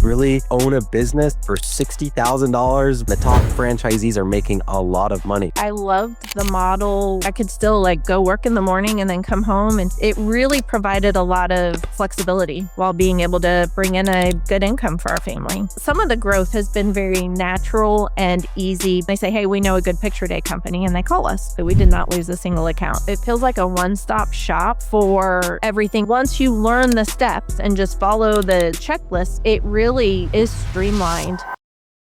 really own a business for $60,000? The top franchisees are making a lot of money. I loved the model. I could still go work in the morning and then come home. And it really provided a lot of flexibility while being able to bring in a good income for our family. Some of the growth has been very natural and easy. They say, hey, we know a good picture day company, and they call us. But we did not lose a single account. It feels like a one-stop shop for everything. Once you learn the steps and just follow the checklist, it really is streamlined.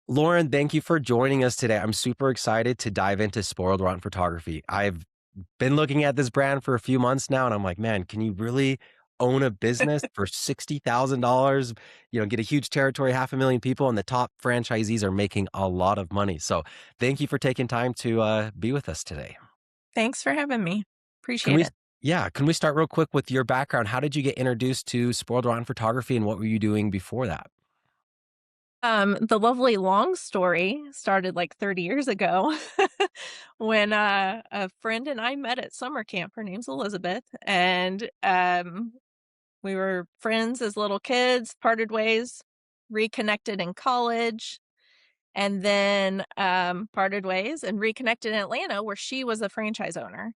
Lauren, thank you for joining us today. I'm super excited to dive into Spoiled Rotten Photography. I've been looking at this brand for a few months now, and I'm like, man, can you really own a business for $60,000? Get a huge territory, 500,000 people, and the top franchisees are making a lot of money. So thank you for taking time to be with us today. Thanks for having me. Can Appreciate we, it. yeah, can we start real quick with your background? How did you get introduced to Spoiled Rotten Photography, and what were you doing before that? The lovely long story started 30 years ago when a friend and I met at summer camp. Her name's Elizabeth, and we were friends as little kids, parted ways, reconnected in college, and then parted ways and reconnected in Atlanta, where she was a franchise owner,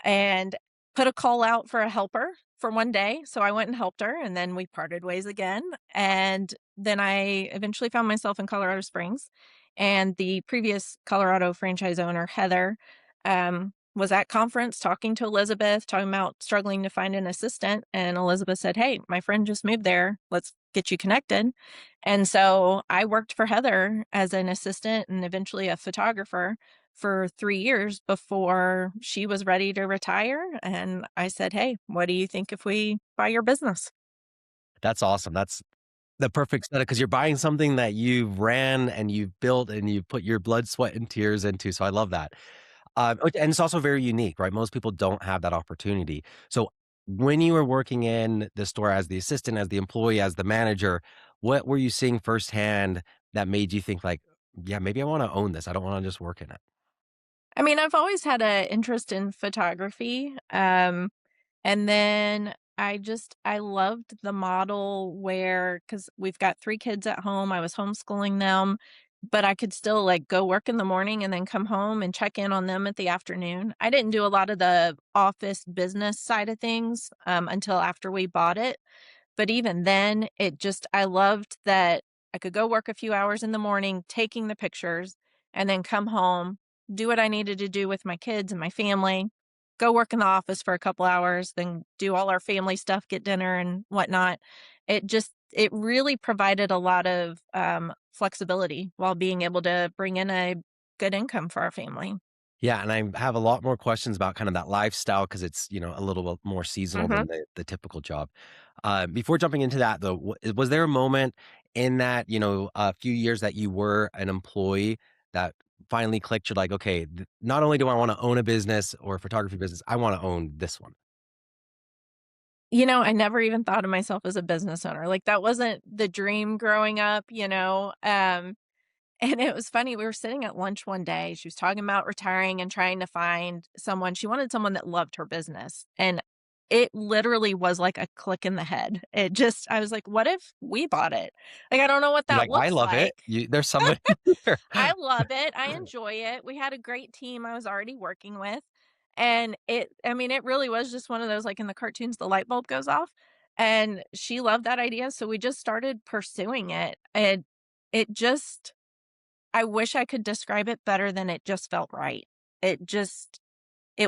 and put a call out for a helper for one day. So I went and helped her, and then we parted ways again. And then I eventually found myself in Colorado Springs. And the previous Colorado franchise owner, Heather, was at conference talking to Elizabeth, talking about struggling to find an assistant. And Elizabeth said, hey, my friend just moved there. Let's get you connected. And so I worked for Heather as an assistant and eventually a photographer for 3 years before she was ready to retire. And I said, hey, what do you think if we buy your business? That's awesome. That's the perfect setup because you're buying something that you've ran and you've built and you've put your blood, sweat, and tears into. So I love that. And it's also very unique, right? Most people don't have that opportunity. So when you were working in the store as the assistant, as the employee, as the manager, what were you seeing firsthand that made you think like, yeah, maybe I want to own this. I don't want to just work in it. I mean, I've always had an interest in photography. And then I loved the model where, because we've got 3 kids at home, I was homeschooling them, but I could still go work in the morning and then come home and check in on them at the afternoon. I didn't do a lot of the office business side of things until after we bought it. But even then, I loved that I could go work a few hours in the morning, taking the pictures, and then come home, do what I needed to do with my kids and my family, go work in the office for a couple hours, then do all our family stuff, get dinner and whatnot. It really provided a lot of flexibility while being able to bring in a good income for our family. Yeah, and I have a lot more questions about kind of that lifestyle because it's, a little bit more seasonal Mhm. than the typical job. Before jumping into that though, was there a moment in that, a few years that you were an employee that finally clicked? You're like, okay, not only do I want to own a business or a photography business, I want to own this one. I never even thought of myself as a business owner. That wasn't the dream growing up. And it was funny, we were sitting at lunch one day, she was talking about retiring and trying to find someone. She wanted someone that loved her business, and it literally was like a click in the head. I was like, "What if we bought it?" I don't know what You're that like, I looks love it. like. There's somebody here. I love it, I enjoy it. We had a great team I was already working with, and it really was just one of those, in the cartoons, the light bulb goes off, and she loved that idea, so we just started pursuing it, and it just I wish I could describe it better than it just felt right. It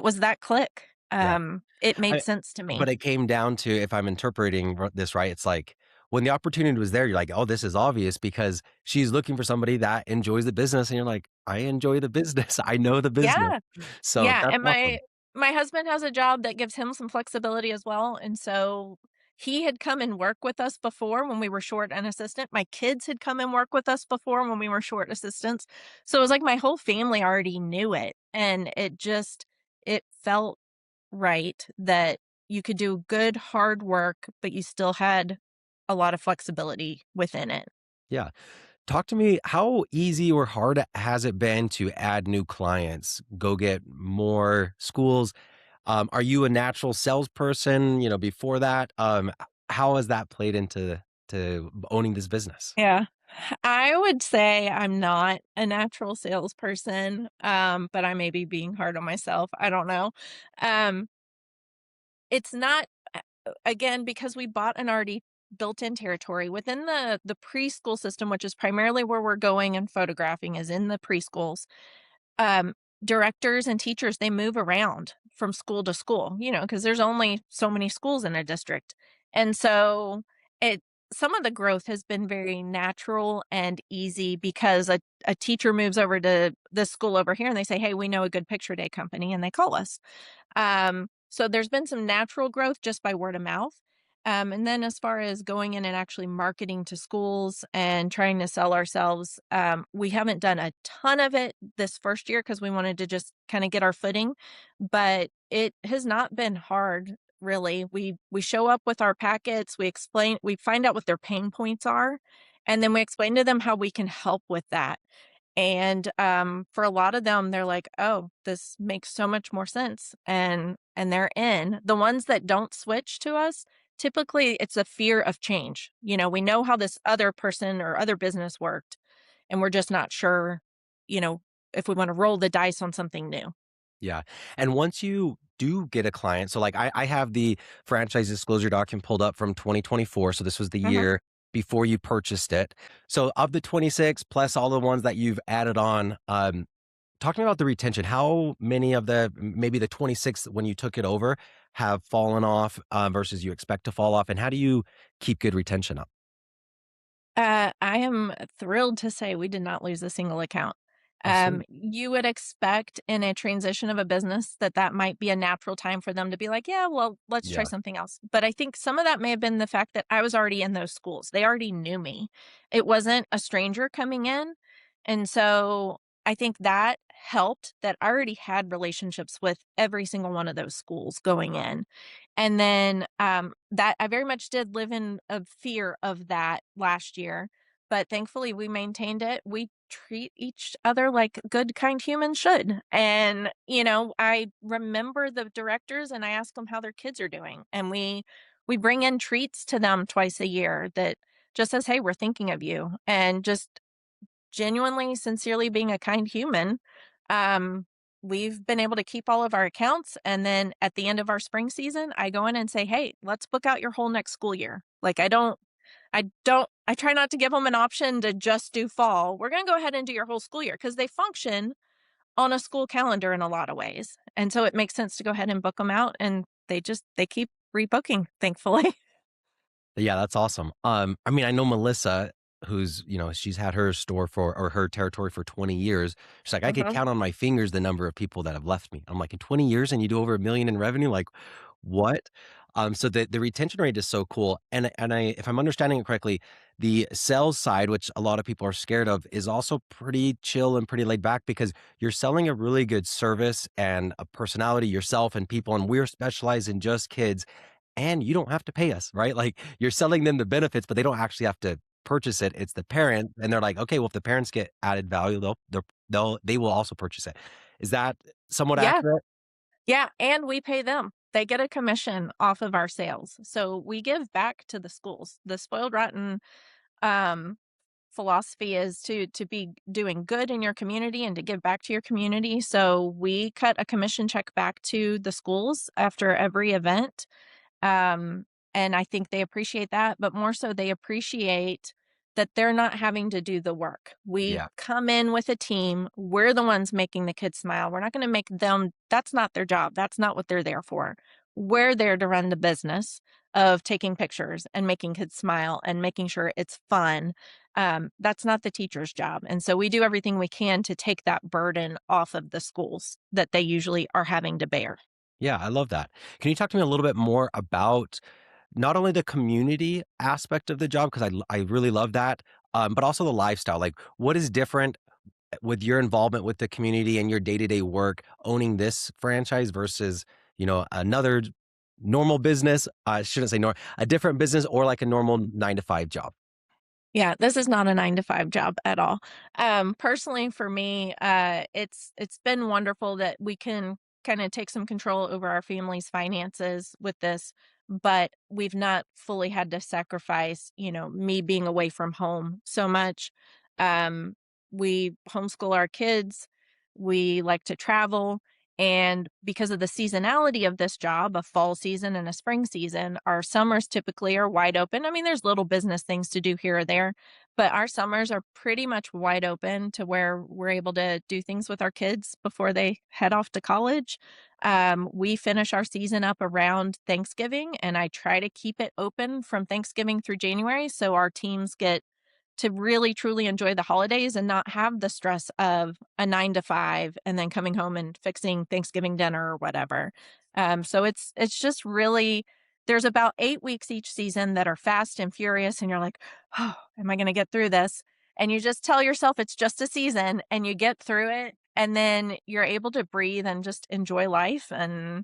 was that click. Yeah. It made I sense to me. but it came down to, if I'm interpreting this right, it's like when the opportunity was there, you're like, "Oh, this is obvious," because she's looking for somebody that enjoys the business, and you're like, "I enjoy the business. I know the business." Yeah. So Yeah, that's and awesome. my husband has a job that gives him some flexibility as well, and so he had come and work with us before when we were short an assistant. My kids had come and work with us before when we were short assistants. So it was like my whole family already knew it, and it felt right that you could do good hard work, but you still had a lot of flexibility within it. Yeah. Talk to me, how easy or hard has it been to add new clients, go get more schools? Are you a natural salesperson, before that? How has that played into to owning this business? Yeah. I would say I'm not a natural salesperson, but I may be being hard on myself. I don't know. Um, it's not again because we bought an already built-in territory within the preschool system, which is primarily where we're going and photographing is in the preschools. um, Directors and teachers, they move around from school to school, because there's only so many schools in a district. And so it some of the growth has been very natural and easy because a teacher moves over to this school over here and they say, "Hey, we know a good picture day company," and they call us. So there's been some natural growth just by word of mouth. And then as far as going in and actually marketing to schools and trying to sell ourselves, we haven't done a ton of it this first year because we wanted to just kind of get our footing, but it has not been hard really. We show up with our packets, we find out what their pain points are, and then we explain to them how we can help with that. And, for a lot of them, they're like, "Oh, this makes so much more sense," and they're in. The ones that don't switch to us, typically, it's a fear of change. We know how this other person or other business worked, and we're just not sure, you know, if we wanna roll the dice on something new. Yeah, and once you do get a client, so, like, I have the franchise disclosure document pulled up from 2024, so this was the Mhm. year before you purchased it. So, of the 26 plus all the ones that you've added on, talk to me about the retention. How many of the maybe the 26 when you took it over have fallen off, versus you expect to fall off, and how do you keep good retention up? I am thrilled to say we did not lose a single account. Oh, sweet. You would expect in a transition of a business that that might be a natural time for them to be like, yeah, well, let's try Yeah. something else. But I think some of that may have been the fact that I was already in those schools. They already knew me. It wasn't a stranger coming in. And so I think that helped that I already had relationships with every single one of those schools going in. And then, that I very much did live in a fear of that last year, but thankfully we maintained it. We treat each other like good, kind humans should. And, I remember the directors and I ask them how their kids are doing. And we bring in treats to them twice a year that just says, "Hey, we're thinking of you." And just genuinely, sincerely being a kind human, um, we've been able to keep all of our accounts. And then at the end of our spring season, I go in and say, "Hey, let's book out your whole next school year." Like I try not to give them an option to just do fall. We're going to go ahead and do your whole school year because they function on a school calendar in a lot of ways. And so it makes sense to go ahead and book them out. And they keep rebooking, thankfully. Yeah, that's awesome. I mean, I know Melissa, who's, she's had her store for or her territory for 20 years. She's like, I could Mhm. count on my fingers the number of people that have left me. I'm like, in 20 years and you do over 1 million in revenue? Like, what? So the retention rate is so cool. And if I'm understanding it correctly, the sales side, which a lot of people are scared of, is also pretty chill and pretty laid back because you're selling a really good service and a personality yourself and people, and we're specialized in just kids and you don't have to pay us, right? Like you're selling them the benefits, but they don't actually have to purchase it. It's the parent, and they're like, okay, well, if the parents get added value, they will also purchase it. Is that somewhat Yeah. accurate? Yeah, and we pay them. They get a commission off of our sales. So we give back to the schools. The spoiled rotten um philosophy is to be doing good in your community and to give back to your community. So we cut a commission check back to the schools after every event. Um, and I think they appreciate that, but more so they appreciate that they're not having to do the work. We Yeah. come in with a team. We're the ones making the kids smile. We're not going to make them, that's not their job. That's not what they're there for. We're there to run the business of taking pictures and making kids smile and making sure it's fun. That's not the teacher's job. And so we do everything we can to take that burden off of the schools that they usually are having to bear. Yeah, I love that. Can you talk to me a little bit more about not only the community aspect of the job, because I really love that, but also the lifestyle. Like, what is different with your involvement with the community and your day-to-day work owning this franchise versus, another normal business? I shouldn't say a different business or like a normal 9 to 5 job. Yeah, this is not a 9 to 5 job at all. Personally for me, it's been wonderful that we can kinda take some control over our family's finances with this. but we've not fully had to sacrifice, me being away from home so much. Um, we homeschool our kids. We like to travel. And because of the seasonality of this job, a fall season and a spring season, our summers typically are wide open. I mean, there's little business things to do here or there, but our summers are pretty much wide open to where we're able to do things with our kids before they head off to college. We finish our season up around Thanksgiving, and I try to keep it open from Thanksgiving through January so our teams get to really truly enjoy the holidays and not have the stress of a 9 to 5 and then coming home and fixing Thanksgiving dinner or whatever. So it's just really there's about 8 weeks each season that are fast and furious and you're like, "Oh, am I gonna get through this?" And you just tell yourself it's just a season and you get through it and then you're able to breathe and just enjoy life and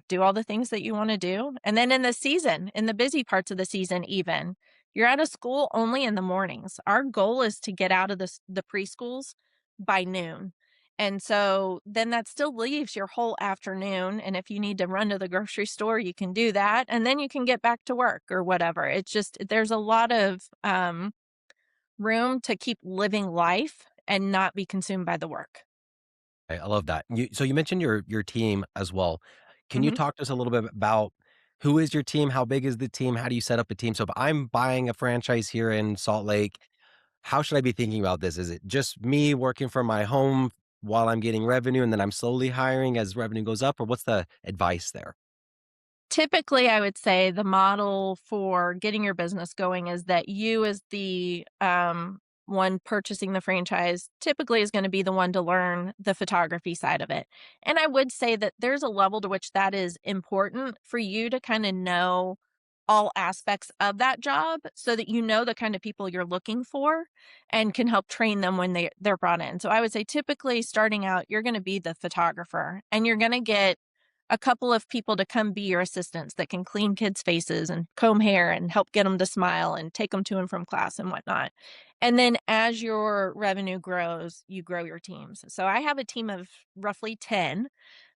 do all the things that you want to do. And then in the season, in the busy parts of the season, even you're out of school only in the mornings. Our goal is to get out of the preschools by noon. And so then that still leaves your whole afternoon. And if you need to run to the grocery store, you can do that. And then you can get back to work or whatever. It's just, there's a lot of room to keep living life and not be consumed by the work. I love that. You mentioned your team as well. Can you Mhm. talk to us a little bit about who is your team? How big is the team? How do you set up a team? So if I'm buying a franchise here in Salt Lake, how should I be thinking about this? Is it just me working from my home while I'm getting revenue and then I'm slowly hiring as revenue goes up, or what's the advice there? Typically, I would say the model for getting your business going is that you as the, one purchasing the franchise typically is gonna be the one to learn the photography side of it. And I would say that there's a level to which that is important for you to kinda know all aspects of that job so that you know the kind of people you're looking for and can help train them when they're brought in. So I would say typically starting out, you're gonna be the photographer and you're gonna get a couple of people to come be your assistants that can clean kids' faces and comb hair and help get them to smile and take them to and from class and whatnot. And then as your revenue grows, you grow your teams. So I have a team of roughly 10.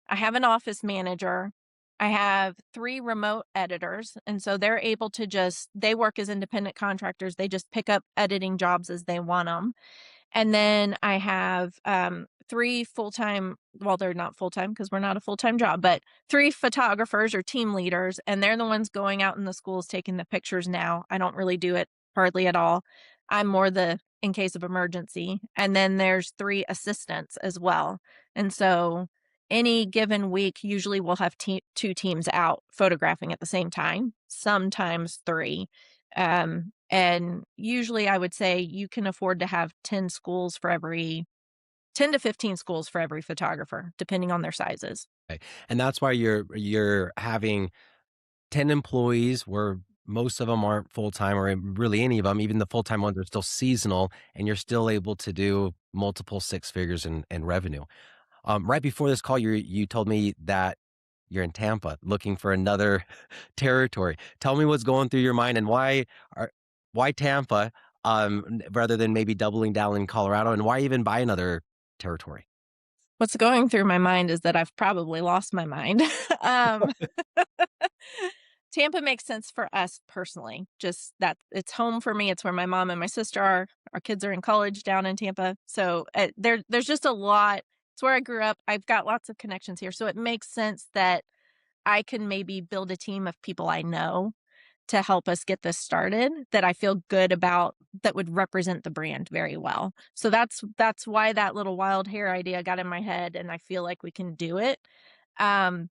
I have an office manager. I have 3 remote editors, and so they're able to just they work as independent contractors. They just pick up editing jobs as they want them. And then I have, 3 full-time well, they're not full-time because 'cause we're not a full-time job, but 3 photographers or team leaders, and they're the ones going out in the schools taking the pictures now. I don't really do it hardly at all. I'm more the in case of emergency. And then there's 3 assistants as well. And so any given week, usually we'll have 2 teams out photographing at the same time, sometimes 3. And usually I would say you can afford to have 10 to 15 schools for every photographer, depending on their sizes. Okay. And that's why you're having 10 employees where most of them aren't full-time or really any of them, even the full-time ones are still seasonal, and you're still able to do multiple 6 figures in revenue. Right before this call, you told me that you're in Tampa looking for another territory. Tell me what's going through your mind and are why Tampa, rather than maybe doubling down in Colorado, and why even buy another territory? What's going through my mind is that I've probably lost my mind. um, Tampa makes sense for us personally. Just that it's home for me. It's where my mom and my sister are. Our kids are in college down in Tampa. So there's just a lot. It's where I grew up. I've got lots of connections here. So it makes sense that I can maybe build a team of people I know to help us get this started that I feel good about that would represent the brand very well. So that's why that little wild hair idea got in my head and I feel like we can do it. Um,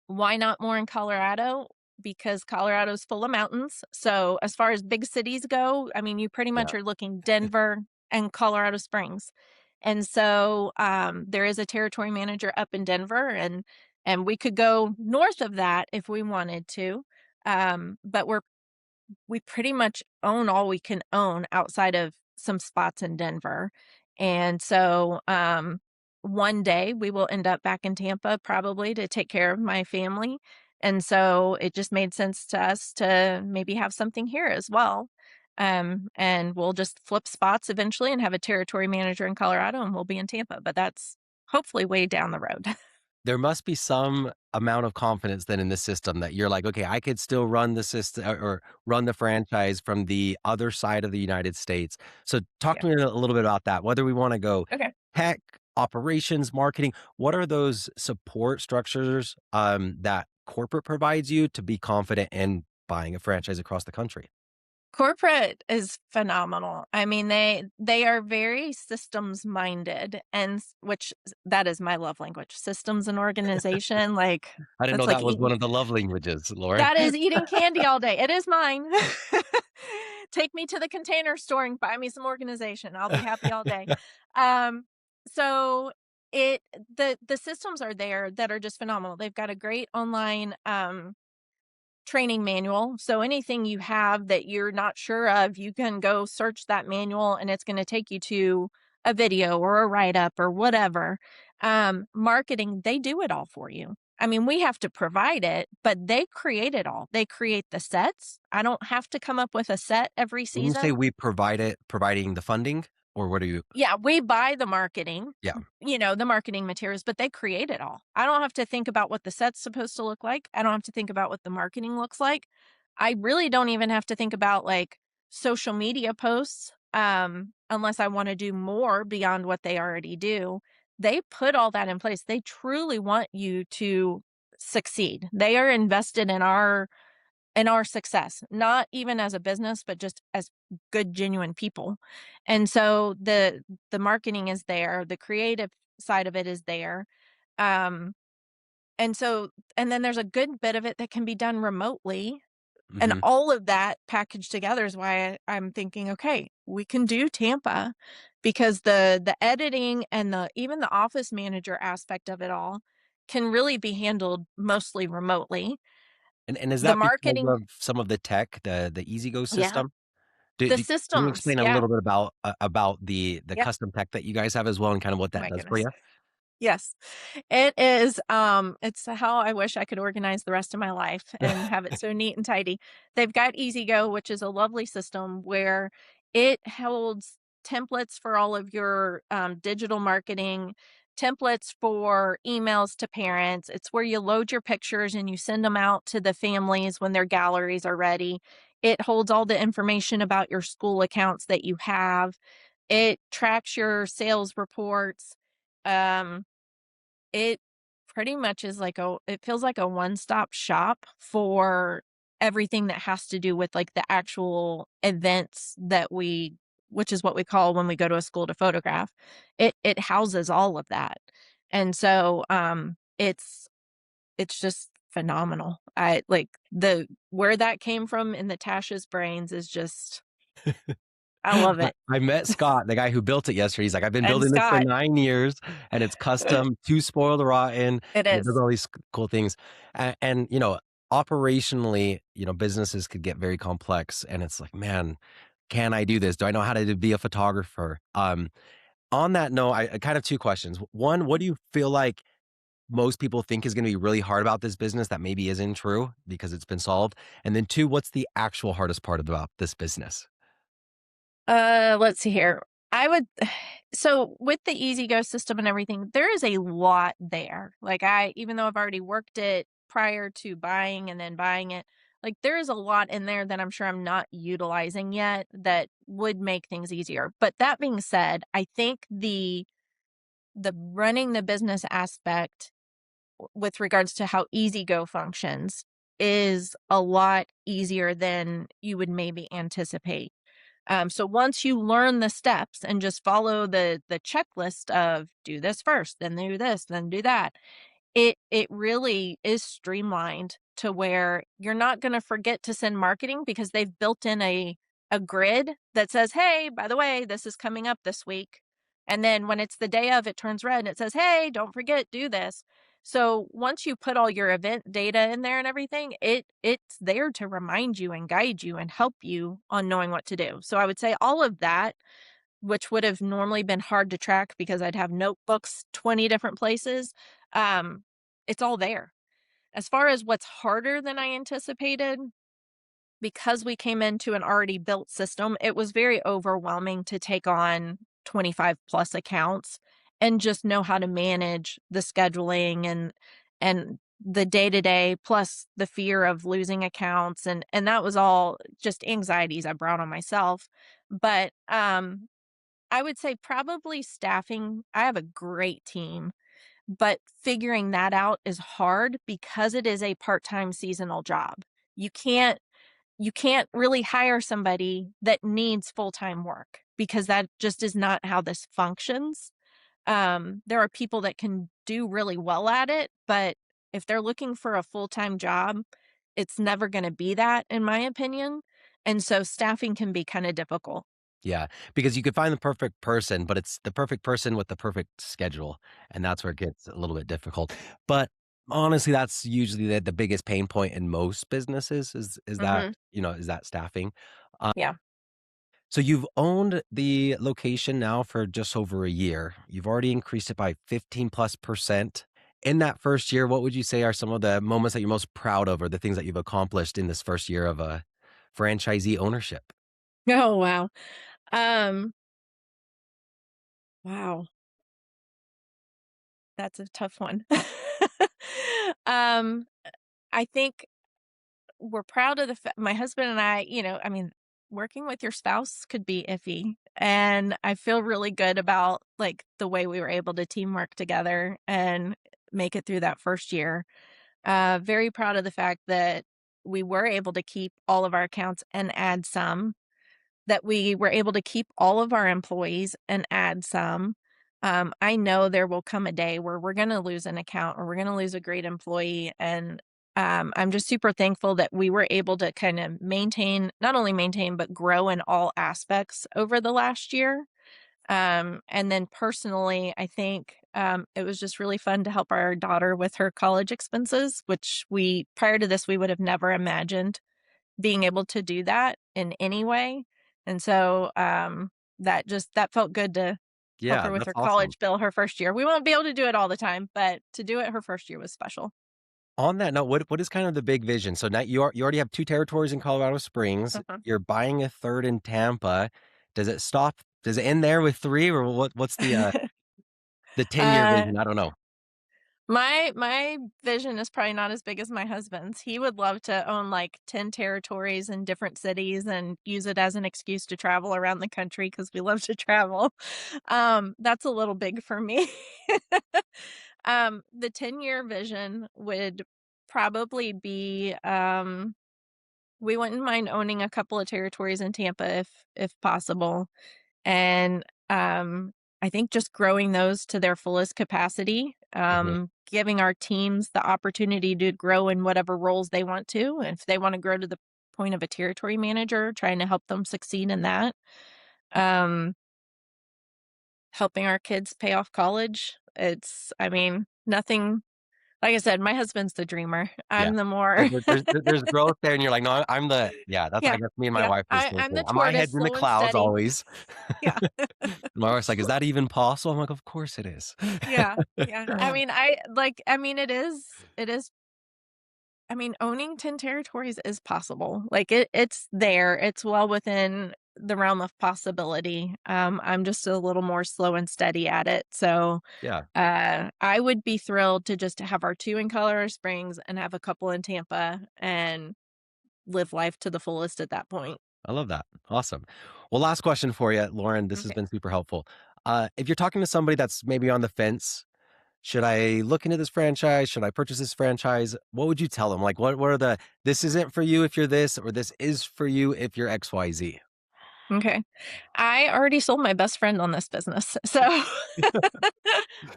why not more in Colorado? Because Colorado's full of mountains. So as far as big cities go, I mean, you pretty Yeah. much are looking Denver and Colorado Springs. And so there is a territory manager up in Denver, and we could go north of that if we wanted to. But we pretty much own all we can own outside of some spots in Denver. And so, one day we will end up back in Tampa probably to take care of my family. And so it just made sense to us to maybe have something here as well. And we'll just flip spots eventually and have a territory manager in Colorado and we'll be in Tampa, but that's hopefully way down the road. There must be some amount of confidence then in the system that you're like, "Okay, I could still run the system or run the franchise from the other side of the United States." So talk Yeah. to me a little bit about that, whether we wanna go Okay. tech, operations, marketing. What are those support structures, that corporate provides you to be confident in buying a franchise across the country? Corporate is phenomenal. I mean, they are very systems minded, and that is my love language. Systems and organization, like I didn't that's know like that was eating one of the love languages, Lauren. that is eating candy all day. It is mine. Take me to the Container Store and buy me some organization. I'll be happy all day. Um, so it the systems are there that are just phenomenal. They've got a great online training manual. So anything you have that you're not sure of, you can go search that manual and it's going to take you to a video or a write up or whatever. Marketing, they do it all for you. I mean, we have to provide it, but they create it all. They create the sets. I don't have to come up with a set every When you say season. we provide it, providing the funding, or what are you? Yeah, we buy the marketing, Yeah. the marketing materials, but they create it all. I don't have to think about what the set's supposed to look like. I don't have to think about what the marketing looks like. I really don't even have to think about like social media posts unless I want to do more beyond what they already do. They put all that in place. They truly want you to succeed. They are invested in our success, not even as a business, but just as good, genuine people. And so the marketing is there, the creative side of it is there. Um, and so and then there's a good bit of it that can be done remotely. And Mhm. all of that packaged together is why I'm thinking, okay, we can do Tampa because the editing and the even the office manager aspect of it all can really be handled mostly remotely. And is The that because marketing, of some of the tech, the EasyGo yeah, system? the Can you systems, explain a yeah. little bit about the Yep. custom tech that you guys have as well and kinda what Oh that my does for goodness. you? Yes. It is, it's how I wish I could organize the rest of my life and have it so neat and tidy. They've got EasyGo, which is a lovely system where it holds templates for all of your, digital marketing, templates for emails to parents. It's where you load your pictures and you send them out to the families when their galleries are ready. It holds all the information about your school accounts that you have. It tracks your sales reports. Um, it pretty much is like it feels like a one-stop shop for everything that has to do with, like, the actual events that which is what we call when we go to a school to photograph. It houses all of that. And so, it's just phenomenal. I like, the where that came from in Natasha's brains is just I love it. I met Scott, the guy who built it yesterday. He's like, "I've been And building this for Scott 9 years, and it's custom to Spoiled Rotten, it and it does is. all these cool things." And, operationally, businesses could get very complex, and it's like, "Man, can I do this? Do I know how to be a photographer?" On that note, I kind of 2 questions. One, what do you feel like most people think is gonna be really hard about this business that maybe isn't true because it's been solved? And then 2, what's the actual hardest part about this business? Let's see here. I would so with the Easy Go system and everything, there is a lot there. Like even though I've already worked it prior to buying and then buying it, like there is a lot in there that I'm sure I'm not utilizing yet that would make things easier. But that being said, I think the running the business aspect with regards to how Easy Go functions is a lot easier than you would maybe anticipate. So once you learn the steps and just follow the checklist of do this first, then do this, then do that, it really is streamlined to where you're not gonna forget to send marketing because they've built in a grid that says, "Hey, by the way, this is coming up this week." And then when it's the day of, it turns red and it says, "Hey, don't forget, do this." So once you put all your event data in there and everything, it's there to remind you and guide you and help you on knowing what to do. So I would say all of that, which would have normally been hard to track because I'd have notebooks 20 different places, um, it's all there. As far as what's harder than I anticipated, because we came into an already built system, it was very overwhelming to take on 25 plus accounts and just know how to manage the scheduling and the day-to-day plus the fear of losing accounts, and that was all just anxieties I brought on myself. But, I would say probably staffing. I have a great team, but figuring that out is hard because it is a part-time seasonal job. You can't you can't really hire somebody that needs full-time work because that just is not how this functions. There are people that can do really well at it, but if they're looking for a full-time job, it's never gonna be that, in my opinion, and so staffing can be kinda difficult. Yeah, because you could find the perfect person, but it's the perfect person with the perfect schedule, and that's where it gets a little bit difficult. But honestly, that's usually the biggest pain point in most businesses is that, Mhm. is that staffing. Yeah. So you've owned the location now for just over a year. You've already increased it by 15 plus percent. In that first year, what would you say are some of the moments that you're most proud of or the things that you've accomplished in this first year of a franchisee ownership? Oh, wow. Um, wow, that's a tough one. Um, I think we're proud of the my husband and I, I mean, working with your spouse could be iffy, and I feel really good about, like, the way we were able to teamwork together and make it through that first year. Very proud of the fact that we were able to keep all of our accounts and add some, that we were able to keep all of our employees and add some. I know there will come a day where we're gonna lose an account or we're gonna lose a great employee, and, I'm just super thankful that we were able to kinda maintain not only maintain, but grow in all aspects over the last year. And then personally, I think, it was just really fun to help our daughter with her college expenses, which we prior to this, we would have never imagined being able to do that in any way, and so, that felt good to help Yeah, her with that's her awesome. college bill her first year. We won't be able to do it all the time, but to do it her first year was special. On that note, what is kind of the big vision? So now you already have 2 territories in Colorado Springs. Uh-huh. You're buying a 3rd in Tampa. Does it end there with 3 or what's the 10-year Uh, vision? I don't know. my vision is probably not as big as my husband's. He would love to own, like, 10 territories in different cities and use it as an excuse to travel around the country because we love to travel. That's a little big for me. The 10-year vision would probably be, we wouldn't mind owning a couple of territories in Tampa if possible, and, I think just growing those to their fullest capacity, Mhm. giving our teams the opportunity to grow in whatever roles they want to, and if they wanna grow to the point of a territory manager, trying to help them succeed in that. Um, Helping our kids pay off college. I mean, nothing like I said, my husband's the dreamer. Yeah. I'm the more There's growth there, and you're like, "No, I'm the" yeah, that's I Yeah, guess me and my yeah. wife are the same I'm thing. the My tortoise, head's in the slow and clouds steady. always. Yeah. My wife's like, "Is that even possible?" I'm like, "Of course it is." Yeah, yeah. I mean, it is I mean, owning 10 territories is possible. Like, it's there, it's well within the realm of possibility. I'm just a little more slow and steady at it, so, Yeah, I would be thrilled to just have our 2 in Colorado Springs and have a couple in Tampa and live life to the fullest at that point. I love that. Awesome. Well, last question for you, Lauren, this has Okay. been super helpful. If you're talking to somebody that's maybe on the fence, should I look into this franchise? Should I purchase this franchise? What would you tell them? Like, what are this isn't for you if you're this, or this is for you if you're XYZ? Okay. I already sold my best friend on this business. So,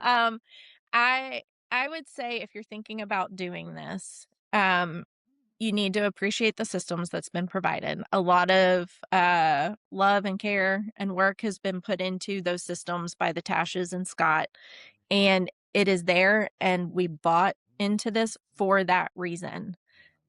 um, I I would say if you're thinking about doing this, you need to appreciate the systems that's been provided. A lot of love and care and work has been put into those systems by the Tashes and Scott, and it is there. And we bought into this for that reason.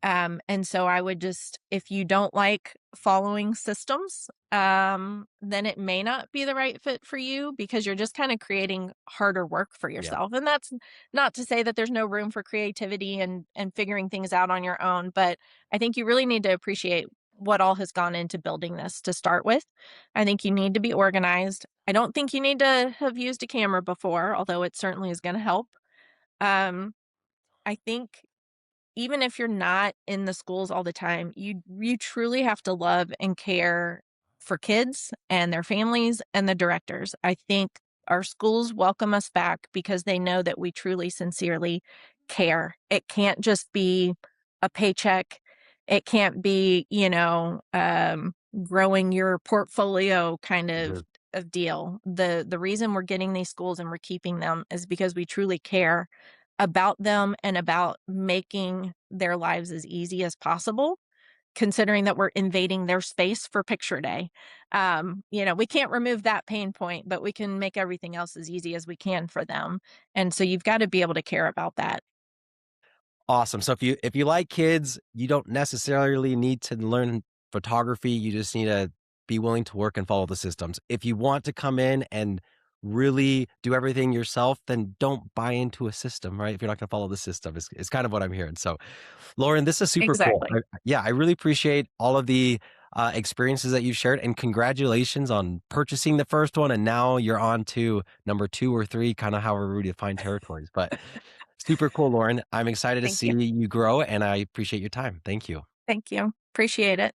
And so I would just if you don't like following systems, then it may not be the right fit for you because you're just kind of creating harder work for Yeah, yourself. And that's not to say that there's no room for creativity and figuring things out on your own, but I think you really need to appreciate what all has gone into building this to start with. I think you need to be organized. I don't think you need to have used a camera before, although it certainly is gonna help. Um, I think even if you're not in the schools all the time, you truly have to love and care for kids and their families and the directors. I think our schools welcome us back because they know that we truly sincerely care. It can't just be a paycheck. It can't be, growing your portfolio kind Mhm. of deal. The reason we're getting these schools and we're keeping them is because we truly care about them and about making their lives as easy as possible, considering that we're invading their space for picture day. We can't remove that pain point, but we can make everything else as easy as we can for them. And so you've got to be able to care about that. Awesome. So if you like kids, you don't necessarily need to learn photography. You just need to be willing to work and follow the systems. If you want to come in and really do everything yourself, then don't buy into a system, right? If you're not going to follow the system, it's kind of what I'm hearing. So, Lauren, this is super cool. Exactly. Yeah, I really appreciate all of the experiences that you've shared, and congratulations on purchasing the first one. And now you're on to number two or three, kind of however we define territories. But super cool, Lauren. I'm excited to Thank see you. you grow, and I appreciate your time. Thank you. Thank you. Appreciate it.